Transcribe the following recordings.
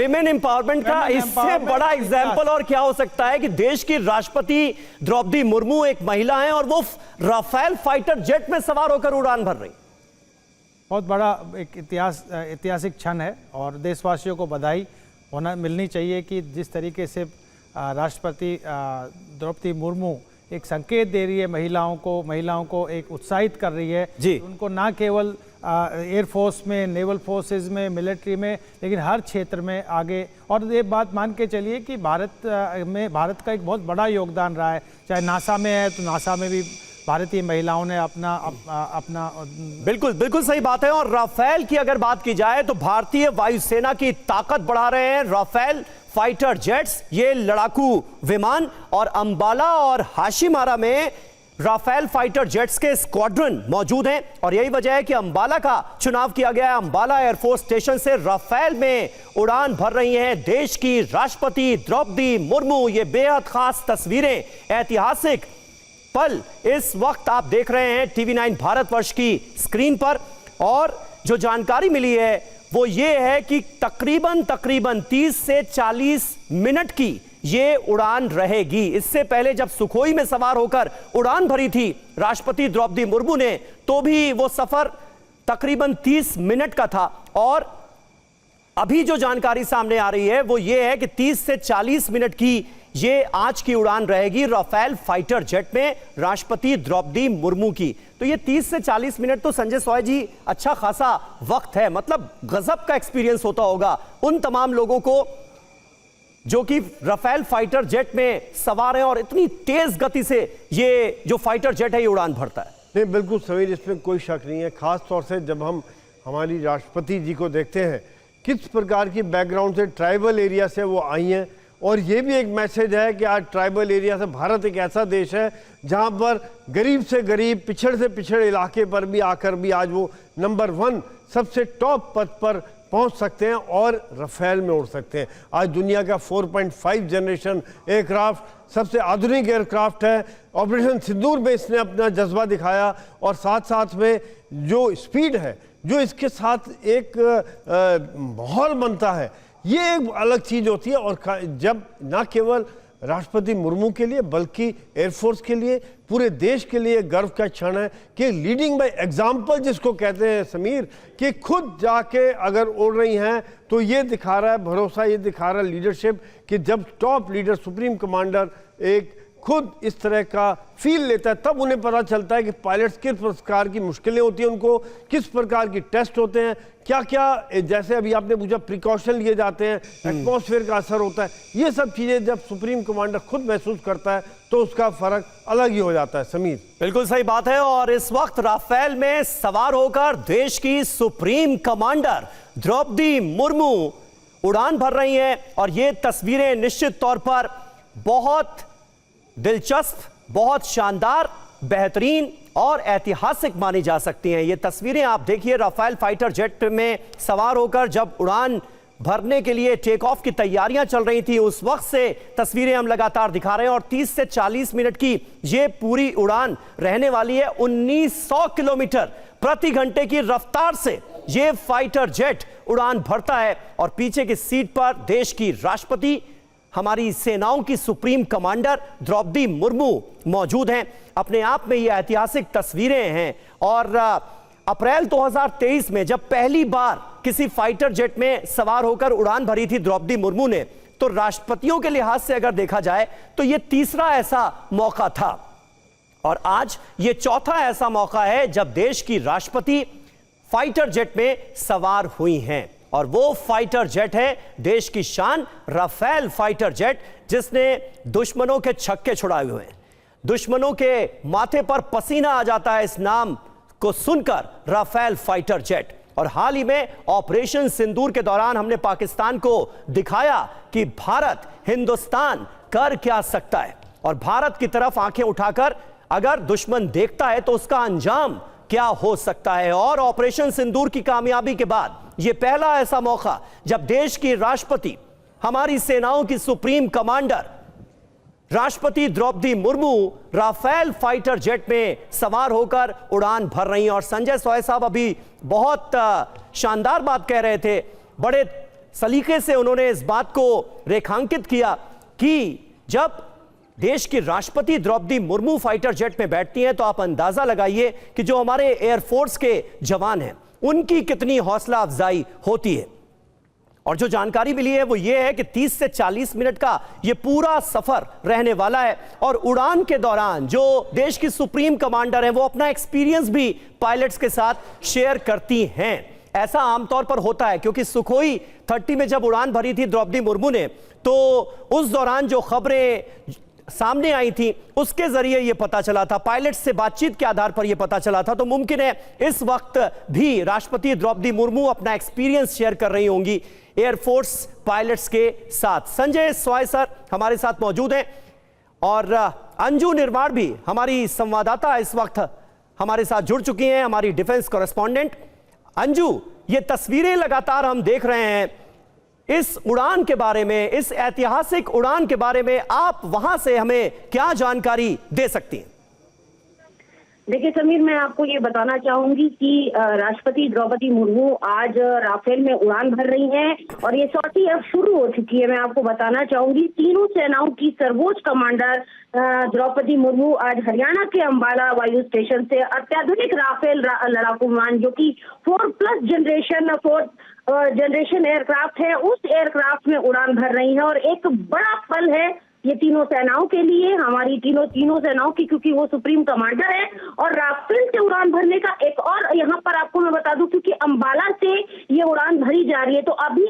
Women empowerment का इससे बड़ा एग्जाम्पल और क्या हो सकता है कि देश की राष्ट्रपति द्रौपदी मुर्मू एक महिला हैं और वो राफेल फाइटर जेट में सवार होकर उड़ान भर रही। बहुत बड़ा एक ऐतिहासिक क्षण है और देशवासियों को बधाई मिलनी चाहिए कि जिस तरीके से राष्ट्रपति द्रौपदी मुर्मू एक संकेत दे रही है महिलाओं को एक उत्साहित कर रही है जी। उनको ना केवल एयरफोर्स में, नेवल फोर्सेस में, मिलिट्री में, लेकिन हर क्षेत्र में आगे। और ये बात मान के चलिए कि भारत का एक बहुत बड़ा योगदान रहा है, चाहे नासा में है तो नासा में भी भारतीय महिलाओं ने अपना बिल्कुल सही बात है। और राफेल की अगर बात की जाए तो भारतीय वायुसेना की ताकत बढ़ा रहे हैं राफेल फाइटर जेट्स, ये लड़ाकू विमान, और अंबाला और हाशिमारा में राफेल फाइटर जेट्स के स्क्वाड्रन मौजूद हैं। और यही वजह है कि अंबाला का चुनाव किया गया है। अंबाला एयरफोर्स स्टेशन से राफेल में उड़ान भर रही हैं देश की राष्ट्रपति द्रौपदी मुर्मू। ये बेहद खास तस्वीरें, ऐतिहासिक पल इस वक्त आप देख रहे हैं टीवी 9 भारतवर्ष की स्क्रीन पर। और जो जानकारी मिली है वो ये है कि तकरीबन 30 से 40 मिनट की ये उड़ान रहेगी। इससे पहले जब सुखोई में सवार होकर उड़ान भरी थी राष्ट्रपति द्रौपदी मुर्मू ने, तो भी वो सफर तकरीबन 30 मिनट का था। और अभी जो जानकारी सामने आ रही है वो ये है कि 30 से 40 मिनट की ये आज की उड़ान रहेगी राफेल फाइटर जेट में राष्ट्रपति द्रौपदी मुर्मू की। तो ये 30 से 40 मिनट तो संजय सॉय जी अच्छा खासा वक्त है, मतलब गजब का एक्सपीरियंस होता होगा उन तमाम लोगों को जो कि राफेल फाइटर जेट में सवार हैं और इतनी तेज गति से ये जो फाइटर जेट है ये उड़ान भरता है। नहीं, बिल्कुल समीर, इसमें कोई शक नहीं है। खास तौर से जब हम हमारी राष्ट्रपति जी को देखते हैं किस प्रकार की बैकग्राउंड से, ट्राइबल एरिया से वो आई हैं। और ये भी एक मैसेज है कि आज ट्राइबल एरिया से भारत एक ऐसा देश है जहां पर गरीब से गरीब, पिछड़े से पिछड़े इलाके पर भी आकर भी आज वो नंबर 1 सबसे टॉप पद पर पहुंच सकते हैं और राफेल में उड़ सकते हैं। आज दुनिया का 4.5 जनरेशन एयरक्राफ्ट सबसे आधुनिक एयरक्राफ्ट है। ऑपरेशन सिंदूर में इसने अपना जज्बा दिखाया और साथ साथ में जो स्पीड है, जो इसके साथ एक माहौल बनता है, ये एक अलग चीज होती है। और जब ना केवल राष्ट्रपति मुर्मू के लिए बल्कि एयरफोर्स के लिए, पूरे देश के लिए गर्व का क्षण है कि लीडिंग बाय एग्जाम्पल जिसको कहते हैं समीर, कि खुद जाके अगर उड़ रही हैं तो ये दिखा रहा है भरोसा, ये दिखा रहा है लीडरशिप कि जब टॉप लीडर, सुप्रीम कमांडर एक खुद इस तरह का फील लेता है तब उन्हें पता चलता है कि पायलट्स किस प्रकार की मुश्किलें होती हैं, उनको किस प्रकार की टेस्ट होते हैं, क्या क्या, जैसे अभी आपने पूछा, प्रिकॉशन लिए जाते हैं, एटमॉस्फेयर का असर होता है। ये सब चीज़ें जब सुप्रीम कमांडर खुद महसूस करता है तो उसका फर्क अलग ही हो जाता है समीर। बिल्कुल सही बात है। और इस वक्त राफेल में सवार होकर देश की सुप्रीम कमांडर द्रौपदी मुर्मू उड़ान भर रही हैं और ये तस्वीरें निश्चित तौर पर बहुत दिलचस्प, बहुत शानदार, बेहतरीन और ऐतिहासिक मानी जा सकती हैं। ये तस्वीरें आप देखिए राफेल फाइटर जेट में सवार होकर जब उड़ान भरने के लिए टेक ऑफ की तैयारियां चल रही थी, उस वक्त से तस्वीरें हम लगातार दिखा रहे हैं। और 30 से 40 मिनट की ये पूरी उड़ान रहने वाली है। 1900 किलोमीटर प्रति घंटे की रफ्तार से ये फाइटर जेट उड़ान भरता है और पीछे की सीट पर देश की राष्ट्रपति, हमारी सेनाओं की सुप्रीम कमांडर द्रौपदी मुर्मू मौजूद हैं। अपने आप में ये ऐतिहासिक तस्वीरें हैं। और अप्रैल 2023 में जब पहली बार किसी फाइटर जेट में सवार होकर उड़ान भरी थी द्रौपदी मुर्मू ने, तो राष्ट्रपतियों के लिहाज से अगर देखा जाए तो यह तीसरा ऐसा मौका था। और आज ये चौथा ऐसा मौका है जब देश की राष्ट्रपति फाइटर जेट में सवार हुई हैं। और वो फाइटर जेट है देश की शान राफेल फाइटर जेट, जिसने दुश्मनों के छक्के छुड़ाए हुए हैं। दुश्मनों के माथे पर पसीना आ जाता है इस नाम को सुनकर, राफेल फाइटर जेट। और हाल ही में ऑपरेशन सिंदूर के दौरान हमने पाकिस्तान को दिखाया कि भारत, हिंदुस्तान कर क्या सकता है। और भारत की तरफ आंखें उठाकर अगर दुश्मन देखता है तो उसका अंजाम क्या हो सकता है। और ऑपरेशन सिंदूर की कामयाबी के बाद यह पहला ऐसा मौका जब देश की राष्ट्रपति, हमारी सेनाओं की सुप्रीम कमांडर राष्ट्रपति Droupadi Murmu Rafale fighter jet में सवार होकर उड़ान भर रही हैं। और संजय सॉय साहब अभी बहुत शानदार बात कह रहे थे, बड़े सलीके से उन्होंने इस बात को रेखांकित किया कि जब देश की राष्ट्रपति द्रौपदी मुर्मू फाइटर जेट में बैठती हैं तो आप अंदाजा लगाइए कि जो हमारे एयरफोर्स के जवान हैं उनकी कितनी हौसला अफजाई होती है। और जो जानकारी मिली है वो ये है कि 30 से 40 मिनट का ये पूरा सफर रहने वाला है और उड़ान के दौरान जो देश की सुप्रीम कमांडर हैं वो अपना एक्सपीरियंस भी पायलट्स के साथ शेयर करती हैं। ऐसा आमतौर पर होता है क्योंकि सुखोई 30 में जब उड़ान भरी थी द्रौपदी मुर्मू ने तो उस दौरान जो खबरें सामने आई थी उसके जरिए यह पता चला था, पायलट से बातचीत के आधार पर यह पता चला था। तो मुमकिन है इस वक्त भी राष्ट्रपति द्रौपदी मुर्मू अपना एक्सपीरियंस शेयर कर रही होंगी एयरफोर्स पायलट्स के साथ। संजय स्वाय सर हमारे साथ मौजूद हैं और अंजू निर्माण भी हमारी संवाददाता इस वक्त हमारे साथ जुड़ चुकी हैं, हमारी डिफेंस कॉरेस्पॉन्डेंट। अंजू, ये तस्वीरें लगातार हम देख रहे हैं इस उड़ान के बारे में, इस ऐतिहासिक उड़ान के बारे में आप वहां से हमें क्या जानकारी दे सकती हैं? देखिए समीर, मैं आपको ये बताना चाहूंगी कि राष्ट्रपति द्रौपदी मुर्मू आज राफेल में उड़ान भर रही हैं और ये सॉर्टी अब शुरू हो चुकी है। मैं आपको बताना चाहूंगी तीनों सेनाओं की सर्वोच्च कमांडर द्रौपदी मुर्मू आज हरियाणा के अंबाला वायु स्टेशन से अत्याधुनिक राफेल लड़ाकू विमान जो कि 4+ जनरेशन एयरक्राफ्ट है, उस एयरक्राफ्ट में उड़ान भर रही है। और एक बड़ा पल है ये तीनों सेनाओं के लिए, हमारी तीनों सेनाओं की, क्योंकि वो सुप्रीम कमांडर है। और राफेल से उड़ान भरने का एक और यहाँ पर आपको मैं बता दूं, क्योंकि अंबाला से ये उड़ान भरी जा रही है तो अभी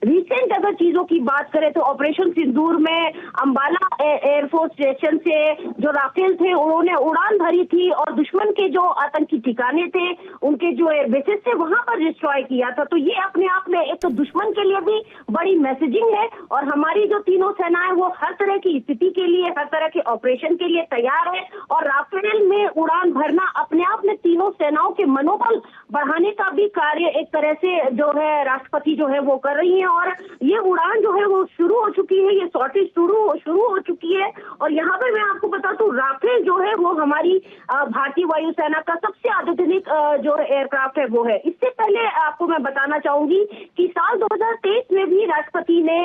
रिसेंट अगर चीजों की बात करें तो ऑपरेशन सिंदूर में अंबाला एयरफोर्स स्टेशन से जो राफेल थे उन्होंने उड़ान भरी थी और दुश्मन के जो आतंकी ठिकाने थे उनके जो एयरबेसेस थे वहां पर डिस्ट्रॉय किया था। तो ये अपने आप में एक तो दुश्मन के लिए भी बड़ी मैसेजिंग है और हमारी जो तीनों सेनाएं वो हर तरह की स्थिति के लिए, हर तरह के ऑपरेशन के लिए तैयार है। और राफेल में उड़ान भरना अपने आप में तीनों सेनाओं के मनोबल बढ़ाने का भी कार्य एक तरह से जो है राष्ट्रपति जो है वो कर रही हैं। और ये उड़ान जो है वो शुरू हो चुकी है, ये सॉर्टी शुरू हो चुकी है। और यहाँ पर मैं आपको बता दूं, राफेल जो है वो हमारी भारतीय वायुसेना का सबसे आधुनिक जो एयरक्राफ्ट है वो है। इससे पहले आपको मैं बताना चाहूंगी कि साल 2023 में भी राष्ट्रपति ने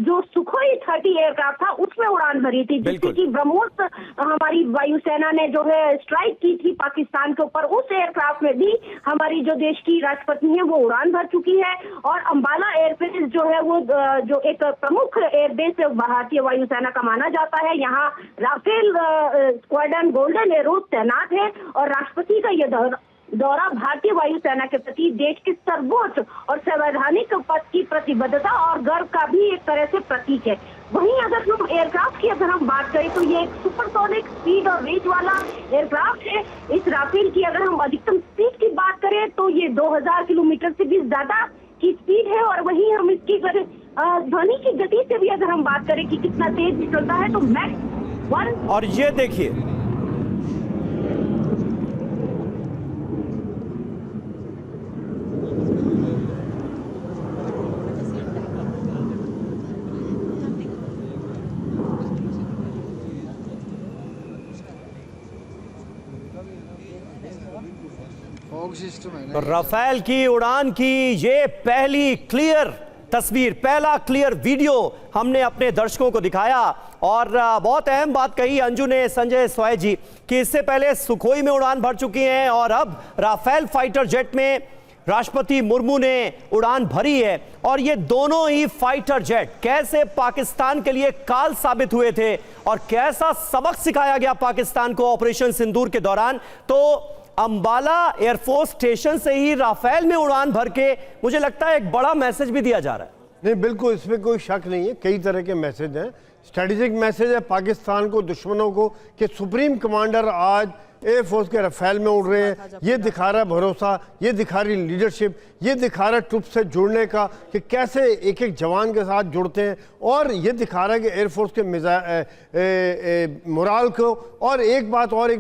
जो सुखोई 30 एयरक्राफ्ट था उसमें उड़ान भरी थी, जिससे कि ब्रह्मोस हमारी वायुसेना ने जो है स्ट्राइक की थी पाकिस्तान के ऊपर। उस एयरक्राफ्ट में भी हमारी जो देश की राष्ट्रपति है वो उड़ान भर चुकी है। और अंबाला एयरबेस जो है वो जो एक प्रमुख एयरबेस भारतीय वायुसेना का माना जाता है, यहाँ राफेल स्क्वाड्रन गोल्डन एरोज तैनात है। और राष्ट्रपति का यह दौरा भारतीय वायुसेना के प्रति देश के सर्वोच्च और संवैधानिक पद की प्रतिबद्धता और गर्व का भी एक तरह से प्रतीक है। वहीं अगर हम एयरक्राफ्ट की अगर हम बात करें तो ये एक सुपरसोनिक स्पीड और रेंज वाला एयरक्राफ्ट है। इस राफेल की अगर हम अधिकतम स्पीड की बात करें तो ये 2000 किलोमीटर से भी ज्यादा की स्पीड है। और वहीं हम इसकी ध्वनि की गति से भी अगर हम बात करें कि कितना तेज चलता है तो मैक्स 1। और ये देखिए तो राफेल की उड़ान की ये पहली क्लियर तस्वीर, पहला क्लियर वीडियो हमने अपने दर्शकों को दिखाया। और बहुत अहम बात कही अंजू ने, संजय स्वाय जी, कि इससे पहले सुखोई में उड़ान भर चुकी हैं और अब राफेल फाइटर जेट में राष्ट्रपति मुर्मू ने उड़ान भरी है। और ये दोनों ही फाइटर जेट कैसे पाकिस्तान के लिए काल साबित हुए थे और कैसा सबक सिखाया गया पाकिस्तान को ऑपरेशन सिंदूर के दौरान। तो अंबाला एयरफोर्स स्टेशन से ही राफेल में उड़ान भर के मुझे लगता है एक बड़ा मैसेज भी दिया जा रहा है। नहीं, बिल्कुल इसमें कोई शक नहीं है, कई तरह के मैसेज हैं। स्ट्रेटेजिक मैसेज है पाकिस्तान को, दुश्मनों को, कि सुप्रीम कमांडर आज एयरफोर्स के राफेल में उड़ रहे हैं। ये दिखा रहा है भरोसा, ये दिखा रही लीडरशिप, ये दिखा रहा है ट्रुप से जुड़ने का कि कैसे एक एक जवान के साथ जुड़ते हैं। और ये दिखा रहा है कि एयरफोर्स के मोराल को। और एक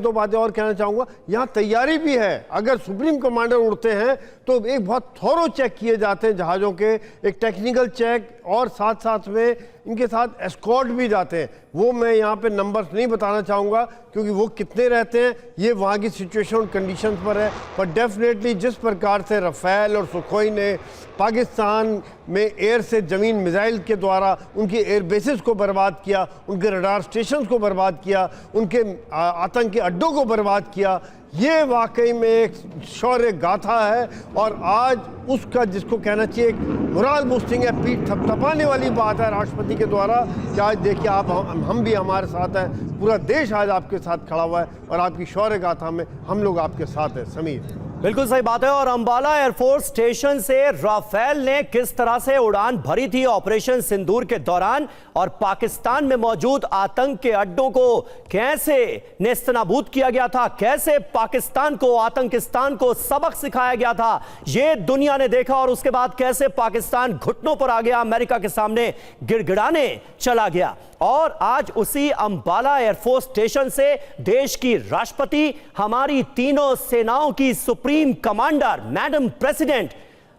दो बातें और कहना चाहूँगा, यहाँ तैयारी भी है। अगर सुप्रीम कमांडर उड़ते हैं तो एक बहुत थोरो चेक किए जाते हैं जहाज़ों के, एक टेक्निकल चेक और साथ साथ में इनके साथ एस्कॉर्ट भी जाते हैं। वो मैं यहाँ पे नंबर्स नहीं बताना चाहूँगा क्योंकि वो कितने रहते हैं ये वहाँ की सिचुएशन और कंडीशंस पर है, पर डेफिनेटली जिस प्रकार से राफेल और सुखोई ने पाकिस्तान में एयर से ज़मीन मिसाइल के द्वारा उनके एयर बेसिस को बर्बाद किया, उनके रडार स्टेशन को बर्बाद किया, उनके आतंकी अड्डों को बर्बाद किया, ये वाकई में एक शौर्य गाथा है। और आज उसका जिसको कहना चाहिए एक मोरल बूस्टिंग है, पीठ थपथपाने वाली बात है राष्ट्रपति के द्वारा कि आज देखिए आप हम भी हमारे साथ हैं, पूरा देश आज आपके साथ खड़ा हुआ है और आपकी शौर्य गाथा में हम लोग आपके साथ हैं। समीर, बिल्कुल सही बात है। और अंबाला एयरफोर्स स्टेशन से राफेल ने किस तरह से उड़ान भरी थी ऑपरेशन सिंदूर के दौरान, और पाकिस्तान में मौजूद आतंक के अड्डों को कैसे नेस्तनाबूद किया गया था, कैसे पाकिस्तान को आतंकिस्तान को सबक सिखाया गया था, यह दुनिया ने देखा। और उसके बाद कैसे पाकिस्तान घुटनों पर आ गया, अमेरिका के सामने गिड़गिड़ाने चला गया। और आज उसी अंबाला एयरफोर्स स्टेशन से देश की राष्ट्रपति, हमारी तीनों सेनाओं की supreme commander madam president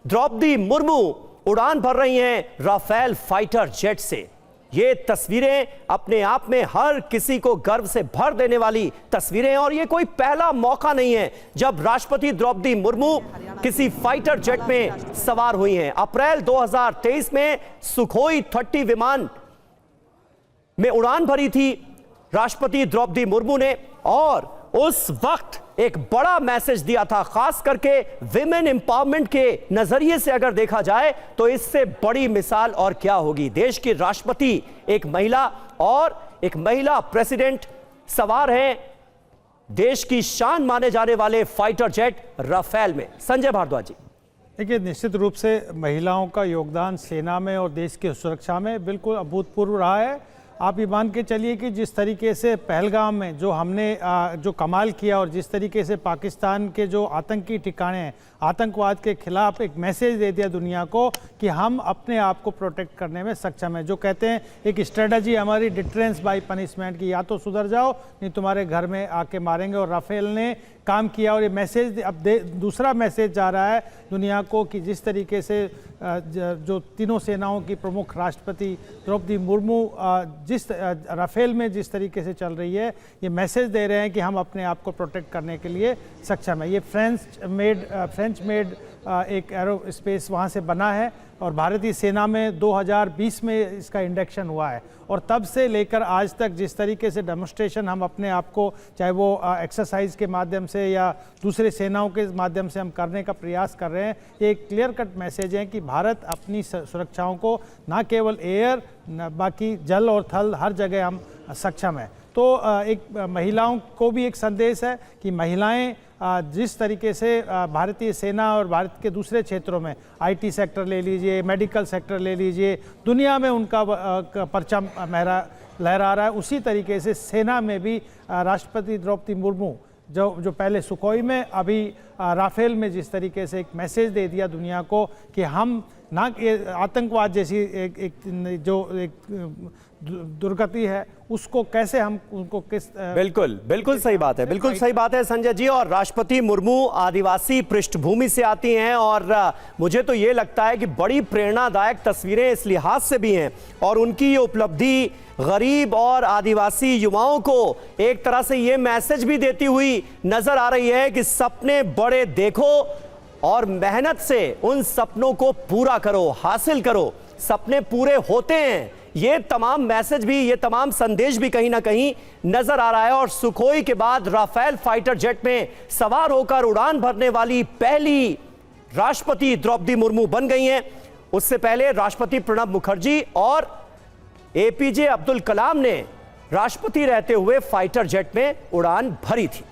Droupadi Murmu उड़ान भर रही हैं राफेल फाइटर जेट से। ये तस्वीरें अपने आप में हर किसी को गर्व से भर देने वाली तस्वीरें हैं। और ये कोई पहला मौका नहीं है जब राष्ट्रपति द्रौपदी मुर्मू किसी फाइटर जेट में सवार हुई हैं। अप्रैल 2023 में सुखोई 30 विमान में उड़ान भरी थी राष्ट्रपति द्रौपदी मुर्मू ने, और उस वक्त एक बड़ा मैसेज दिया था, खास करके विमेन एम्पावरमेंट के नजरिए से अगर देखा जाए तो इससे बड़ी मिसाल और क्या होगी। देश की राष्ट्रपति एक महिला और एक महिला प्रेसिडेंट सवार हैं देश की शान माने जाने वाले फाइटर जेट राफेल में। संजय भारद्वाज जी, देखिए, निश्चित रूप से महिलाओं का योगदान सेना में और देश की सुरक्षा में बिल्कुल अभूतपूर्व रहा है। आप ये मान के चलिए कि जिस तरीके से पहलगाम में जो हमने जो कमाल किया और जिस तरीके से पाकिस्तान के जो आतंकी ठिकाने हैं, आतंकवाद के खिलाफ एक मैसेज दे दिया दुनिया को कि हम अपने आप को प्रोटेक्ट करने में सक्षम है। जो कहते हैं एक स्ट्रेटजी हमारी डिटरेंस बाय पनिशमेंट की, या तो सुधर जाओ नहीं तुम्हारे घर में आके मारेंगे, और राफेल ने काम किया। और ये मैसेज अब दूसरा मैसेज जा रहा है दुनिया को कि जिस तरीके से जो तीनों सेनाओं की प्रमुख राष्ट्रपति द्रौपदी मुर्मू जिस राफेल में जिस तरीके से चल रही है, ये मैसेज दे रहे हैं कि हम अपने आप को प्रोटेक्ट करने के लिए सक्षम है। ये फ्रेंच मेड एक एरो स्पेस वहाँ से बना है और भारतीय सेना में 2020 में इसका इंडक्शन हुआ है। और तब से लेकर आज तक जिस तरीके से डेमोन्स्ट्रेशन हम अपने आप को, चाहे वो एक्सरसाइज के माध्यम से या दूसरे सेनाओं के माध्यम से हम करने का प्रयास कर रहे हैं, ये एक क्लियर कट मैसेज है कि भारत अपनी सुरक्षाओं को ना केवल एयर, बाकी जल और थल हर जगह हम सक्षम है। तो एक महिलाओं को भी एक संदेश है कि महिलाएं जिस तरीके से भारतीय सेना और भारत के दूसरे क्षेत्रों में, आईटी सेक्टर ले लीजिए, मेडिकल सेक्टर ले लीजिए, दुनिया में उनका परचम लहरा रहा है, उसी तरीके से सेना में भी राष्ट्रपति द्रौपदी मुर्मू जो पहले सुखोई में, अभी राफेल में जिस तरीके से एक मैसेज दे दिया दुनिया को कि हम ना आतंकवाद जैसी एक दुर्गति है उसको कैसे हम उनको किस बिल्कुल सही बात है, बिल्कुल सही बात है संजय जी। और राष्ट्रपति मुर्मू आदिवासी पृष्ठभूमि से आती हैं और मुझे तो ये लगता है कि बड़ी प्रेरणादायक तस्वीरें इस लिहाज से भी हैं, और उनकी ये उपलब्धि गरीब और आदिवासी युवाओं को एक तरह से ये मैसेज भी देती हुई नजर आ रही है कि सपने बड़े देखो और मेहनत से उन सपनों को पूरा करो, हासिल करो। सपने पूरे होते हैं, ये तमाम मैसेज भी, ये तमाम संदेश भी कहीं ना कहीं नजर आ रहा है। और सुखोई के बाद राफेल फाइटर जेट में सवार होकर उड़ान भरने वाली पहली राष्ट्रपति द्रौपदी मुर्मू बन गई हैं। उससे पहले राष्ट्रपति प्रणब मुखर्जी और एपीजे अब्दुल कलाम ने राष्ट्रपति रहते हुए फाइटर जेट में उड़ान भरी थी।